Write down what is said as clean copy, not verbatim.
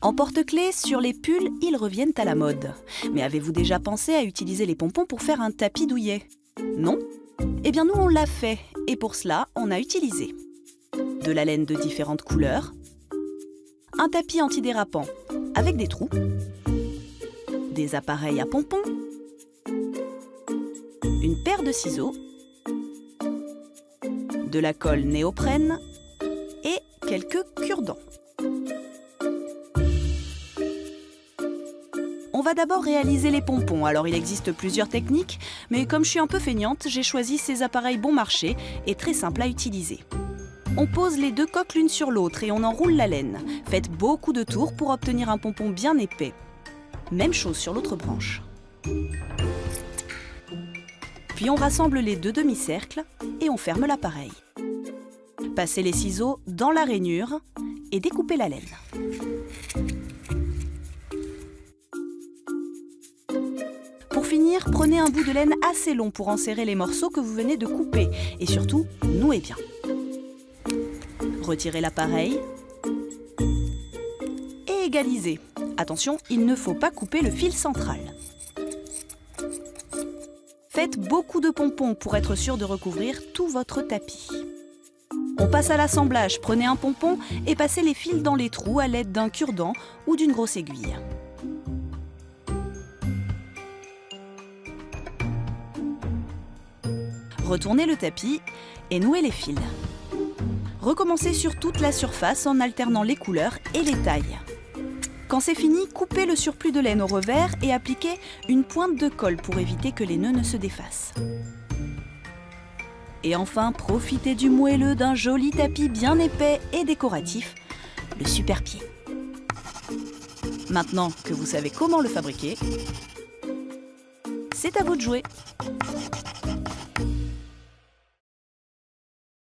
En porte-clés, sur les pulls, ils reviennent à la mode. Mais avez-vous déjà pensé à utiliser les pompons pour faire un tapis douillet? Non? Eh bien nous on l'a fait, et pour cela, on a utilisé de la laine de différentes couleurs, un tapis antidérapant avec des trous, des appareils à pompons, une paire de ciseaux, de la colle néoprène et quelques cure-dents. On va d'abord réaliser les pompons, alors il existe plusieurs techniques, mais comme je suis un peu feignante, j'ai choisi ces appareils bon marché et très simples à utiliser. On pose les deux coques l'une sur l'autre et on enroule la laine. Faites beaucoup de tours pour obtenir un pompon bien épais. Même chose sur l'autre branche. Puis on rassemble les deux demi-cercles et on ferme l'appareil. Passez les ciseaux dans la rainure et découpez la laine. Pour finir, prenez un bout de laine assez long pour enserrer les morceaux que vous venez de couper et surtout, nouez bien. Retirez l'appareil et égalisez. Attention, il ne faut pas couper le fil central. Faites beaucoup de pompons pour être sûr de recouvrir tout votre tapis. On passe à l'assemblage. Prenez un pompon et passez les fils dans les trous à l'aide d'un cure-dent ou d'une grosse aiguille. Retournez le tapis et nouez les fils. Recommencez sur toute la surface en alternant les couleurs et les tailles. Quand c'est fini, coupez le surplus de laine au revers et appliquez une pointe de colle pour éviter que les nœuds ne se défassent. Et enfin, profitez du moelleux d'un joli tapis bien épais et décoratif, le super pied. Maintenant que vous savez comment le fabriquer, c'est à vous de jouer.